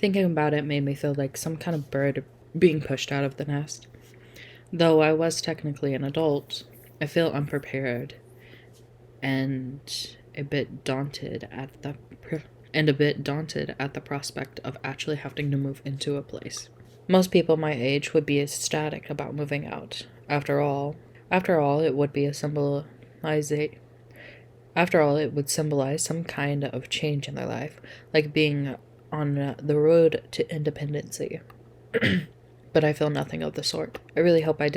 Thinking about it made me feel like some kind of bird being pushed out of the nest. Though I was technically an adult, I feel unprepared and a bit daunted at the prospect of actually having to move into a place. Most people my age would be ecstatic about moving out. After all, it would be a after all, it would symbolize some kind of change in their life, like being on the road to independency. But I feel nothing of the sort. I really hoped I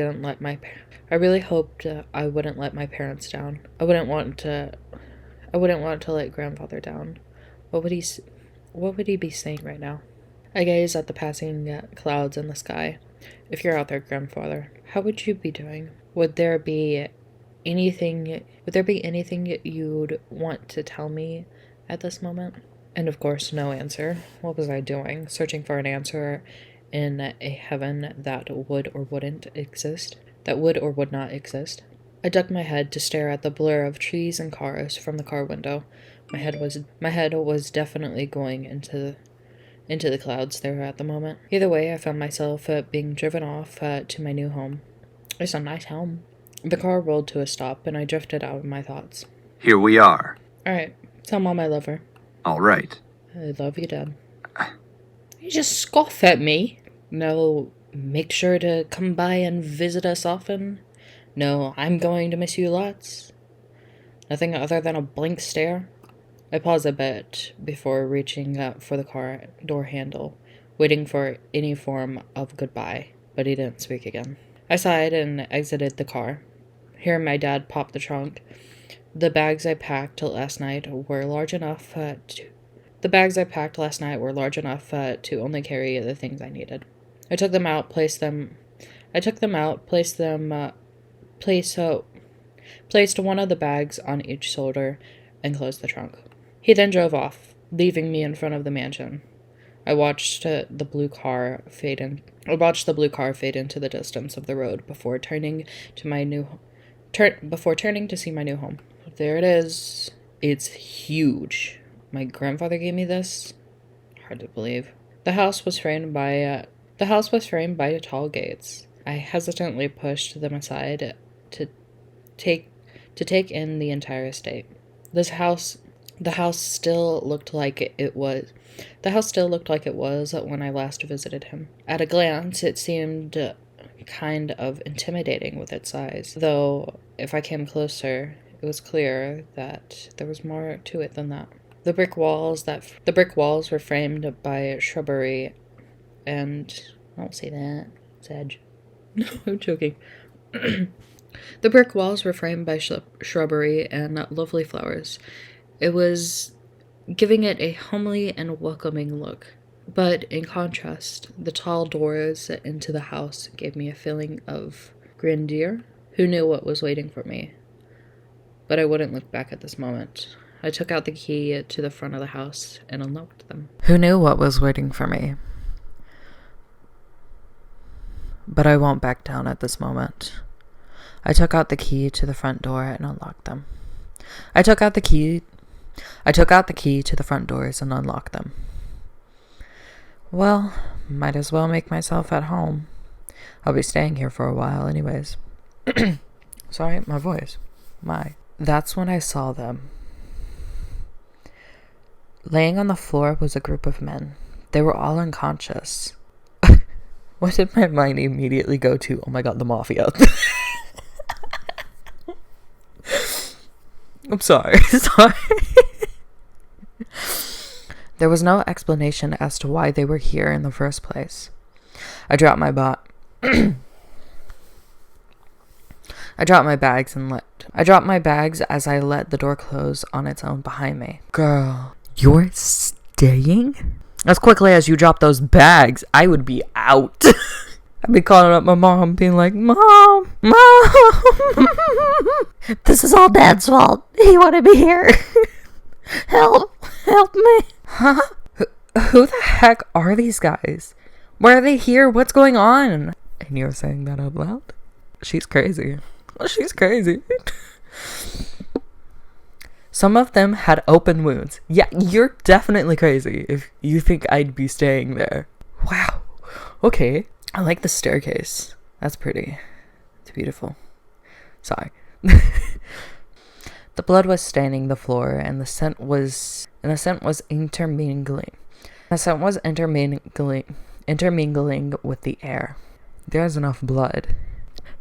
wouldn't let my parents down. I wouldn't want to let grandfather down. What would he be saying right now? I gaze at the passing clouds in the sky. If you're out there, grandfather, how would you be doing? Would there be anything you'd want to tell me at this moment? And of course, no answer. What was I doing? Searching for an answer in a heaven that would or would not exist. I ducked my head to stare at the blur of trees and cars from the car window. My head was definitely going into the clouds there at the moment. Either way, I found myself being driven off to my new home. It's a nice home. The car rolled to a stop, and I drifted out of my thoughts. Here we are. Alright, tell Mom I love her. All right. I love you, Dad. You just scoff at me. No, make sure to come by and visit us often. No, I'm going to miss you lots. Nothing other than a blank stare. I paused a bit before reaching up for the car door handle, waiting for any form of goodbye, but he didn't speak again. I sighed and exited the car. Hearing my dad pop the trunk, the bags I packed last night were large enough to only carry the things I needed. I took them out, placed one of the bags on each shoulder, and closed the trunk. He then drove off, leaving me in front of the mansion. I watched the blue car fade into the distance of the road before turning to see my new home. There it is. It's huge. My grandfather gave me this. Hard to believe. The house was framed by tall gates. I hesitantly pushed them aside to take in the entire estate. The house still looked like it was when I last visited him. At a glance, it seemed kind of intimidating with its size, though if I came closer, it was clear that there was more to it than that. The brick walls were framed by shrubbery and I don't say that. It's edge. No, I'm joking. The brick walls were framed by shrubbery and lovely flowers. It was giving it a homely and welcoming look. But in contrast, the tall doors into the house gave me a feeling of grandeur. Who knew what was waiting for me? But I wouldn't look back at this moment. I took out the key to the front of the house and unlocked them. Who knew what was waiting for me? But I won't back down at this moment. I took out the key to the front door and unlocked them. I took out the key to the front doors and unlocked them. Well, might as well make myself at home. I'll be staying here for a while anyways. Sorry, my voice. That's when I saw them. Laying on the floor was a group of men. They were all unconscious. What did my mind immediately go to? Oh my god, the mafia. I'm sorry. There was no explanation as to why they were here in the first place. I dropped my bags as I let the door close on its own behind me. Girl, you're staying? As quickly as you drop those bags, I would be out. I'd be calling up my mom, being like, Mom! This is all Dad's fault. He wanted me here. Help me. Huh? Who the heck are these guys? Why are they here? What's going on? And you're saying that out loud? She's crazy. She's crazy. Some of them had open wounds. Yeah, you're definitely crazy if you think I'd be staying there. Wow. Okay. I like the staircase. That's pretty. It's beautiful. Sorry. The blood was staining the floor, and the scent was intermingling. The scent was intermingling with the air. There's enough blood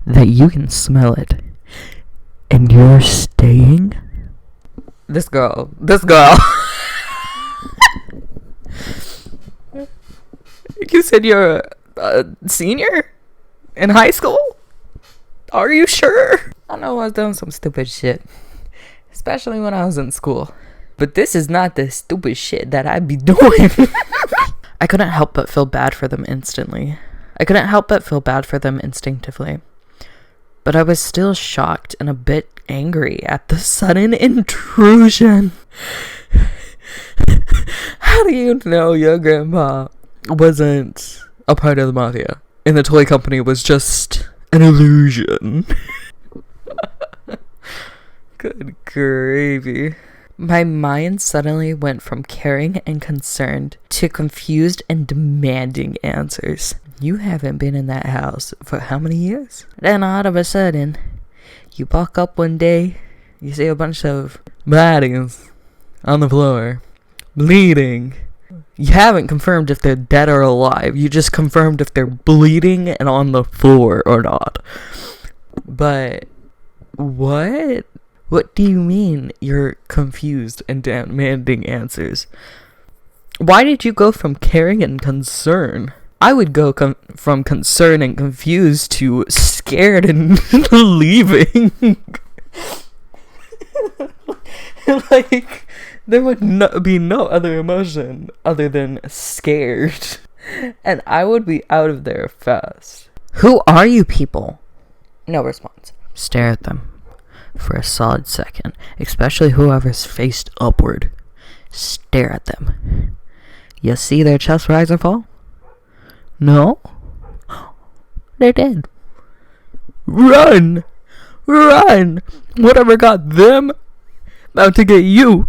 that you can smell it. And you're staying? This girl. You said you're a senior in high school? Are you sure? I know I was doing some stupid shit, especially when I was in school. But this is not the stupid shit that I'd be doing. I couldn't help but feel bad for them instinctively. But I was still shocked and a bit angry at the sudden intrusion. How do you know your grandpa wasn't a part of the mafia and the toy company was just an illusion? Good gravy. My mind suddenly went from caring and concerned to confused and demanding answers. You haven't been in that house for how many years? Then all of a sudden, you walk up one day, you see a bunch of bodies on the floor, bleeding. You haven't confirmed if they're dead or alive. You just confirmed if they're bleeding and on the floor or not. But what? What do you mean you're confused and demanding answers? Why did you go from caring and concern? I would go from concerned and confused to scared and leaving. Like, there would be no other emotion other than scared. And I would be out of there fast. Who are you people? No response. Stare at them for a solid second, especially whoever's faced upward. Stare at them. You see their chest rise or fall? No? They're dead. Run! Run! Whatever got them, about to get you.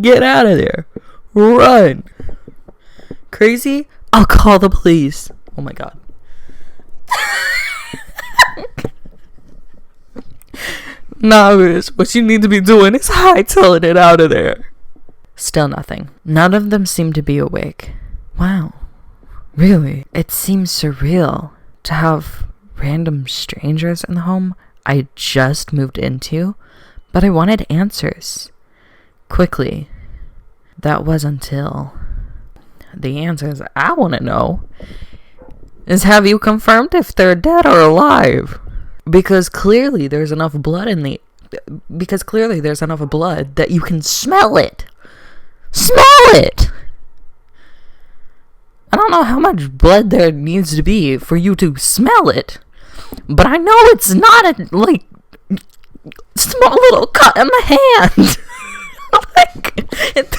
Get out of there. Run! Crazy? I'll call the police. Oh my god. Nah, Riz, what you need to be doing is hightailing it out of there. Still nothing. None of them seem to be awake. Wow. Really? It seems surreal to have random strangers in the home I just moved into, but I wanted answers. Quickly. That was until... The answers I want to know is, have you confirmed if they're dead or alive? Because clearly there's enough blood that you can smell it. Smell it! I don't know how much blood there needs to be for you to smell it, but I know it's not a, small little cut in the hand.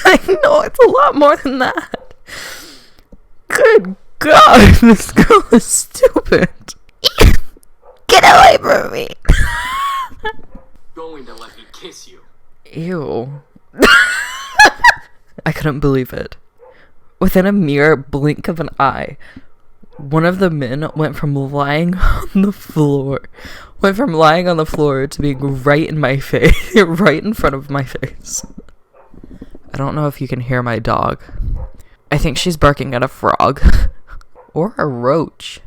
I know it's a lot more than that. Good God, this girl is stupid. Get away from me. Going to let me kiss you. Ew. I couldn't believe it. Within a mere blink of an eye, one of the men went from lying on the floor to being right in my face, right in front of my face. I don't know if you can hear my dog. I think she's barking at a frog. Or a roach.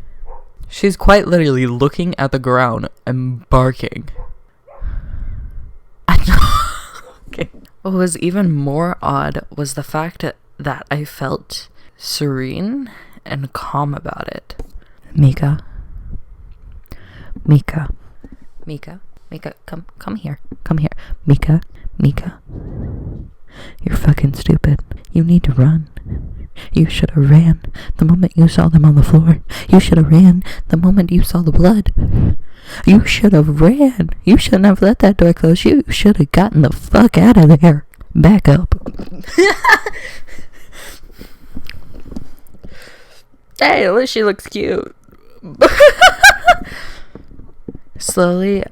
She's quite literally looking at the ground and barking. Okay. What was even more odd was the fact that I felt serene and calm about it. Mika, come here. Mika. You're fucking stupid. You need to run. You should have ran the moment you saw them on the floor. You should have ran the moment you saw the blood. You should have ran. You shouldn't have let that door close. You should have gotten the fuck out of there. Back up. Hey, at least she looks cute. Slowly,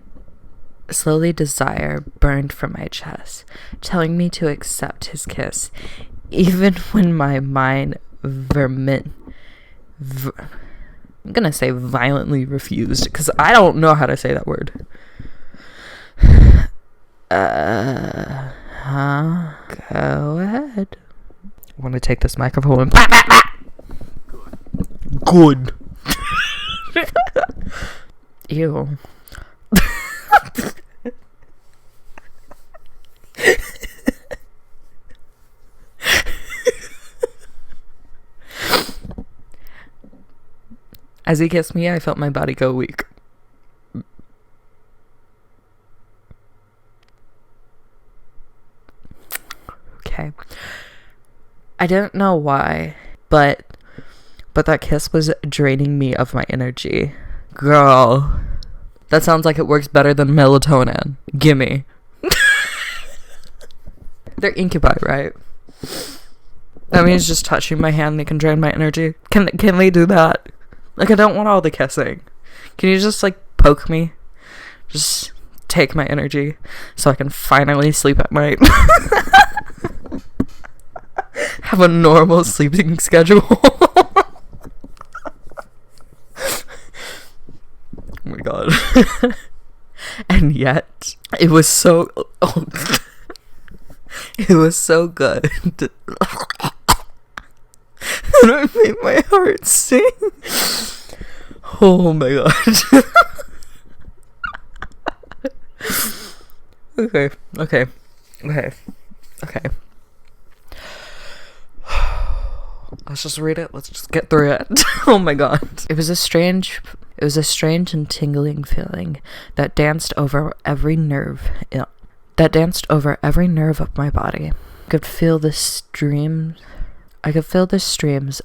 Slowly desire burned from my chest, telling me to accept his kiss, even when my mind I'm gonna say violently refused, because I don't know how to say that word. Go ahead. I want to take this microphone and good. Ew. As he kissed me, I felt my body go weak. Okay. I didn't know why, but that kiss was draining me of my energy. Girl, that sounds like it works better than melatonin. Gimme. They're incubi, right? That means just touching my hand, they can drain my energy. Can they do that? Like, I don't want all the kissing. Can you just, like, poke me? Just take my energy so I can finally sleep at night. Have a normal sleeping schedule. Oh my god. And yet, it was so... it was so good. And it made my heart sing. Oh my god. Okay. Let's just read it. Let's just get through it. Oh my god. It was a strange and tingling feeling that danced over every nerve. Of my body. I could feel the streams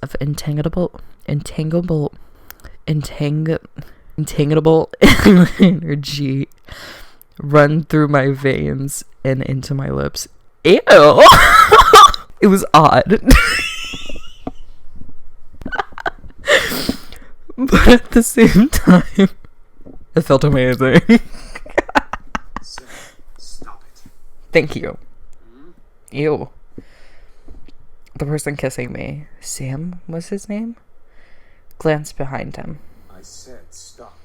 of entanglable energy run through my veins and into my lips. Ew. It was odd. But at the same time, it felt amazing. Stop it. Thank you. Ew. The person kissing me, Sam was his name, glanced behind him. I said stop.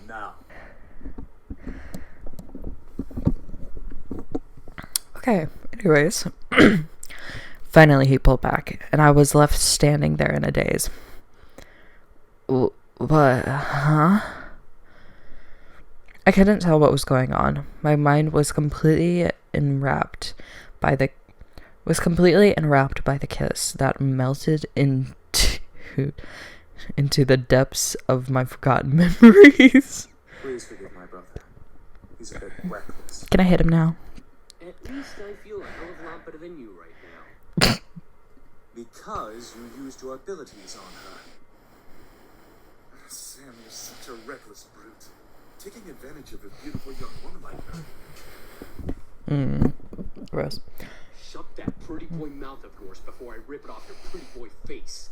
Now. Okay, anyways. Finally he pulled back, and I was left standing there in a daze. What? Huh? I couldn't tell what was going on. My mind was completely enwrapped by the kiss that melted into the depths of my forgotten memories. Please forgive my brother. He's a bit reckless. Can I hit him now? At least I feel a hell of a lot better than you right now. Because you used your abilities on her. Sam, you're such a reckless brute. Taking advantage of a beautiful young woman like her. Gross. Shut that pretty boy mouth of yours before I rip it off your pretty boy face.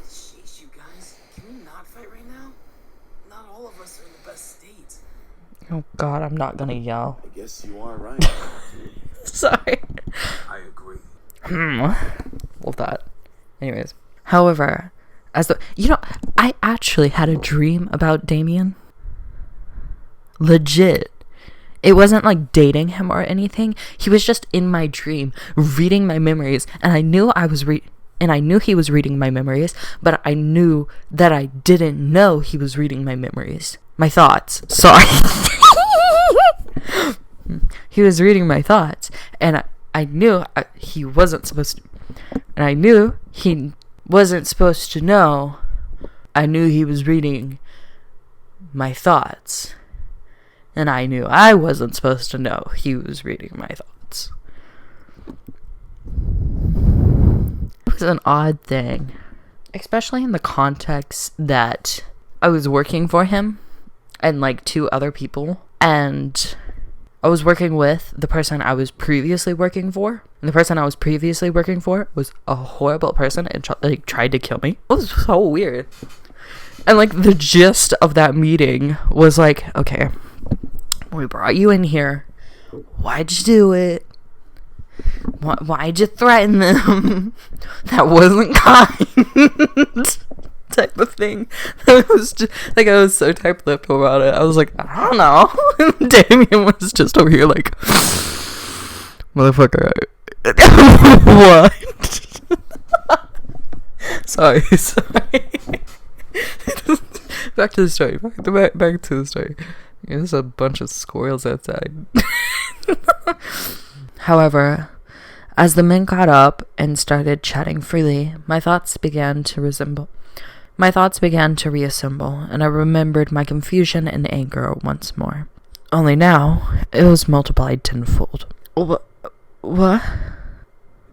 Jeez, you guys, can we not fight right now? Not all of us are in the best state. Oh god, I'm not gonna yell. I guess you are right. Sorry. I agree. Love that. Anyways. However, I actually had a dream about Damien. Legit. It wasn't like dating him or anything. He was just in my dream, reading my memories, and I knew he was reading my memories, but I knew that I didn't know he was reading my memories. My thoughts. Sorry. He was reading my thoughts, and I knew he wasn't supposed to. And I knew he wasn't supposed to know. I knew he was reading my thoughts. And I knew I wasn't supposed to know he was reading my thoughts. It was an odd thing. Especially in the context that I was working for him and like 2 other people. And I was working with the person I was previously working for. And the person I was previously working for was a horrible person and tried to kill me. It was so weird. And like the gist of that meeting was like, okay, we brought you in here. Why'd you do it? Why'd you threaten them? That wasn't kind. Type of thing. I was just, like, I was so tight-lipped about it. I was like, I don't know. And Damien was just over here like, motherfucker. What? sorry. Back to the story. Back to the story. There's a bunch of squirrels outside. However, as the men got up and started chatting freely, my thoughts began to reassemble, and I remembered my confusion and anger once more. Only now, it was multiplied tenfold. What?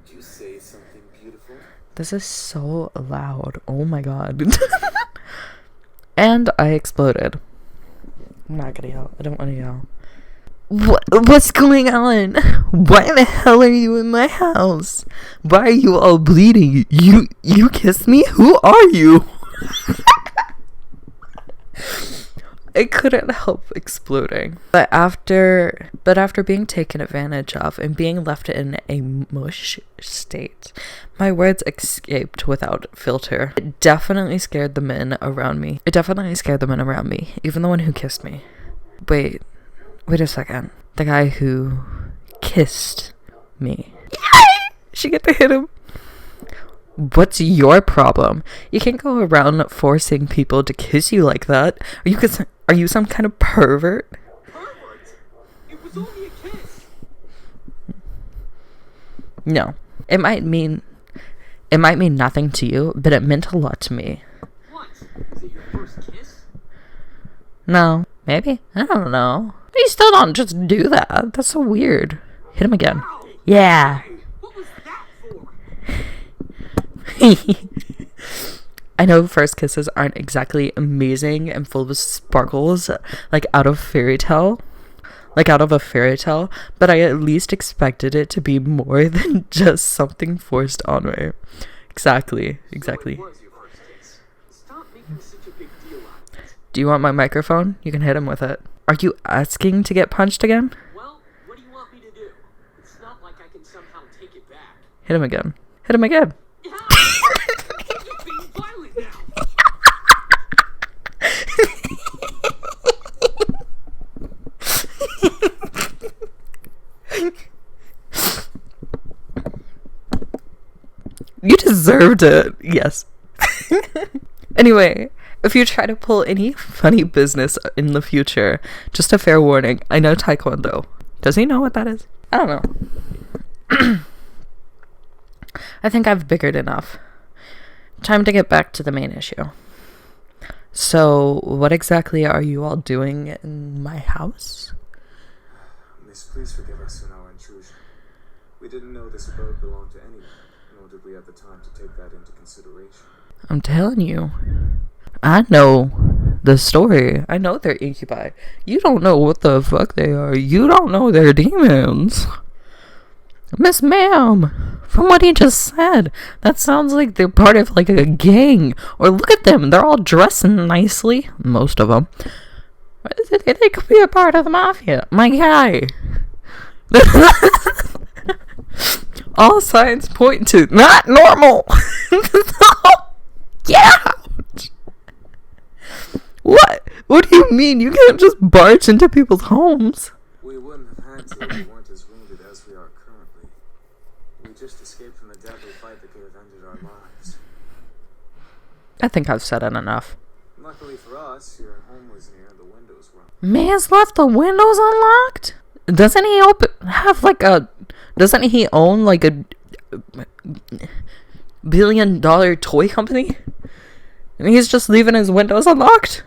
Did you say something beautiful? This is so loud. Oh my god. And I exploded. I'm not gonna yell. I don't want to yell. What's going on? Why the hell are you in my house? Why are you all bleeding? You kissed me? Who are you? I couldn't help exploding. But after being taken advantage of and being left in a mush state, my words escaped without filter. It definitely scared the men around me. Even the one who kissed me. Wait a second. The guy who kissed me. She get to hit him. What's your problem? You can't go around forcing people to kiss you like that. Are you some kind of pervert? Pervert? It was only a kiss. No. It might mean nothing to you, but it meant a lot to me. What? Was it your first kiss? No. Maybe? I don't know. You still don't just do that. That's so weird. Hit him again. Ow! Yeah. Hey, what was that for? I know first kisses aren't exactly amazing and full of sparkles, like out of a fairy tale, but I at least expected it to be more than just something forced on me. Exactly. So it was your first kiss. Stop making such a big deal out of it. Do you want my microphone? You can hit him with it. Are you asking to get punched again? Well, what do you want me to do? It's not like I can somehow take it back. Hit him again. Hit him again. You're being violent now. You deserved it. Yes. Anyway, if you try to pull any funny business in the future, just a fair warning, I know Taekwondo. Does he know what that is? I don't know. I think I've bickered enough. Time to get back to the main issue. So, what exactly are you all doing in my house? Miss, please forgive us in our intrusion. We didn't know this abode belonged to anyone, nor did we have the time to take that into consideration. I'm telling you. I know the story. I know they're incubi. You don't know what the fuck they are. You don't know they're demons. Miss Ma'am, from what he just said, that sounds like they're part of like a gang. Or look at them. They're all dressing nicely. Most of them. They could be a part of the mafia. My guy. All signs point to not normal. Get out. What do you mean? You can't just barge into people's homes. We wouldn't have had to if we weren't as wounded as we are currently. We just escaped from the deadly fight that could have ended our lives. I think I've said it enough. Luckily for us, your home was near and the windows were. Man's left the windows unlocked? Doesn't he own like a $1 billion toy company? And he's just leaving his windows unlocked?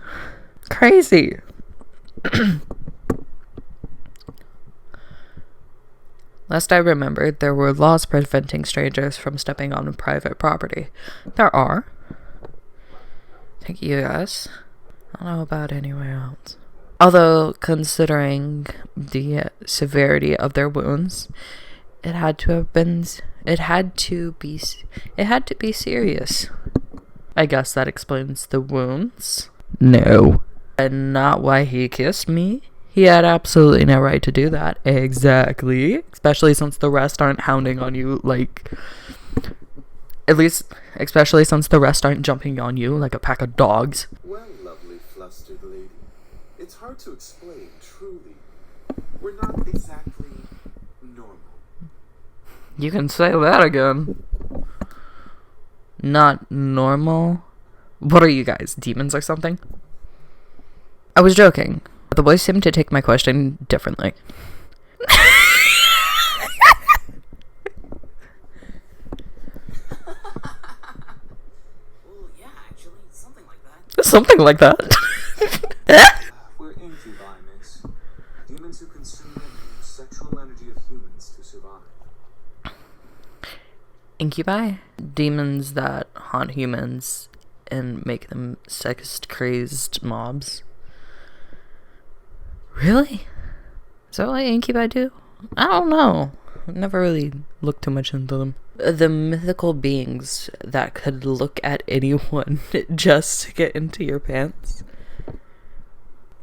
Crazy. Last I remembered, there were laws preventing strangers from stepping on private property. There are. Thank you, guys. I don't know about anywhere else. Although, considering the severity of their wounds, it had to be serious. I guess that explains the wounds. No. And not why he kissed me. He had absolutely no right to do that. Exactly. Especially since the rest aren't hounding on you like... At least, especially since the rest aren't jumping on you like a pack of dogs. Well, lovely flustered lady. It's hard to explain, truly. We're not exactly normal. You can say that again. Not normal? What are you guys, demons or something? I was joking. The boys seemed to take my question differently. Well, yeah, actually, something like that. Something like that. We're incubi, miss. Demons who consume and use sexual energy of humans to survive. Incubi? Demons that haunt humans and make them sex-crazed mobs. Really? Is that what incubi do? I don't know. Never really looked too much into them. The mythical beings that could look at anyone just to get into your pants.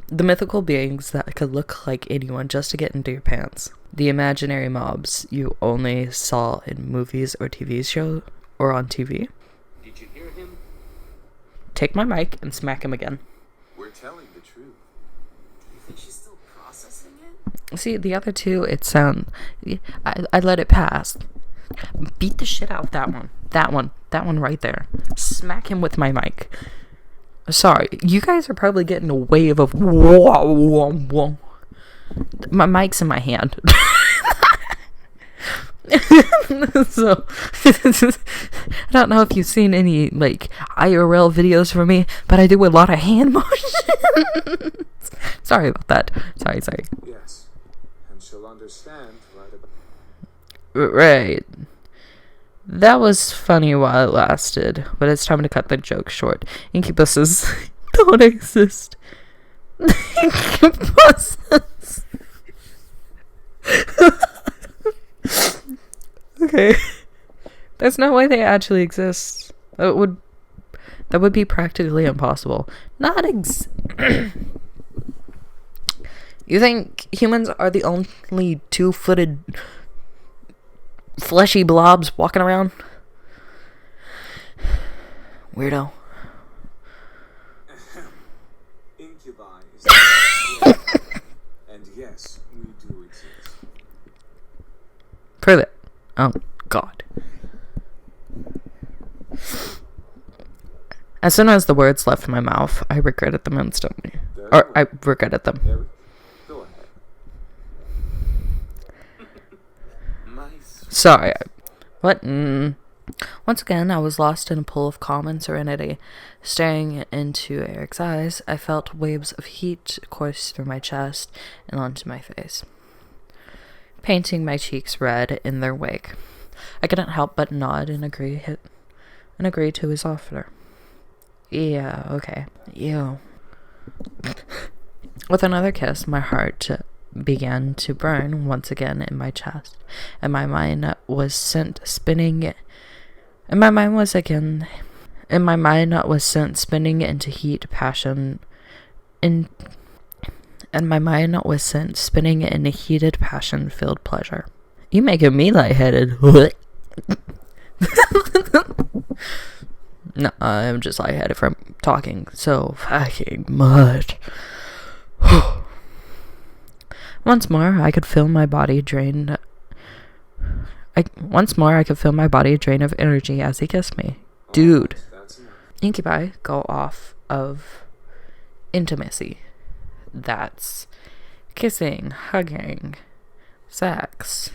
The mythical beings that could look like anyone just to get into your pants. The imaginary mobs you only saw in movies or TV show or on TV. Did you hear him? Take my mic and smack him again. We're telling the truth. Do you think she's still processing it? See, the other two, I let it pass. Beat the shit out of that one. That one right there. Smack him with my mic. Sorry, you guys are probably getting a wave of whoa, whoa, whoa. My mic's in my hand. So, I don't know if you've seen any, like, IRL videos from me, but I do a lot of hand motions. Sorry about that. Sorry. Yes. And she'll understand right about... Right. That was funny while it lasted, but it's time to cut the joke short. Incubuses don't exist. Incubuses. Okay. There's no way they actually exist. That would be practically impossible. You think humans are the only two-footed fleshy blobs walking around? Weirdo. Incubi is... And yes, we do exist. Prove it. Oh, God. As soon as the words left my mouth, I regretted them instantly. Or, I regretted them. There we go. Ahead. Sorry. What? Once again, I was lost in a pool of calm and serenity. Staring into Eric's eyes, I felt waves of heat course through my chest and onto my face, painting my cheeks red in their wake. I couldn't help but nod and agree to his offer. Yeah, okay. Ew. With another kiss, my heart began to burn once again in my chest, and my mind was sent spinning into heat, passion, and my mind was sent spinning in a heated, passion-filled pleasure. You making me lightheaded. No, I'm just lightheaded from talking so fucking much. Once more, I could feel my body drain. I could feel my body drain of energy as he kissed me. Dude. That's enough. Incubi go off of intimacy. That's kissing, hugging, sex,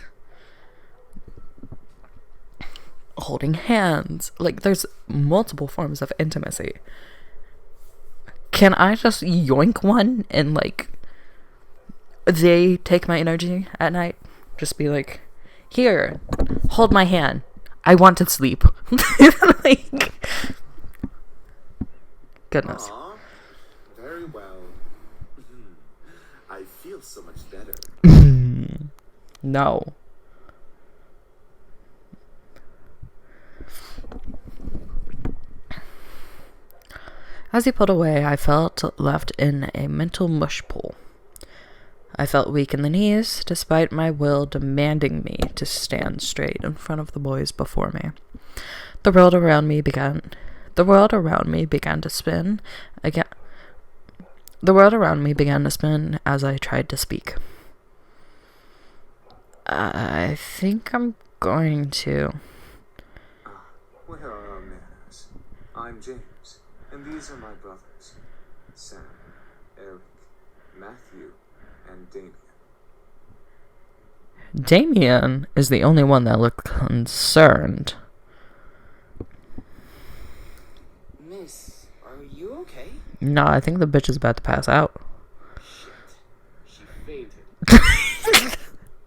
holding hands. Like, there's multiple forms of intimacy. Can I just yoink one and, like, they take my energy at night? Just be like, here, hold my hand. I want to sleep. Like, goodness. Aw, very well. I feel so much better. No. As he pulled away, I felt left in a mental mush pool. I felt weak in the knees, despite my will demanding me to stand straight in front of the boys before me. The world around me began to spin again. The world around me began to spin as I tried to speak. I think I'm going to. Where are our manners? I'm James, and these are my brothers, Sam, Eric, Matthew, and Damien. Damien is the only one that looked concerned. Miss, are you okay? No, I think the bitch is about to pass out. Shit. She fainted.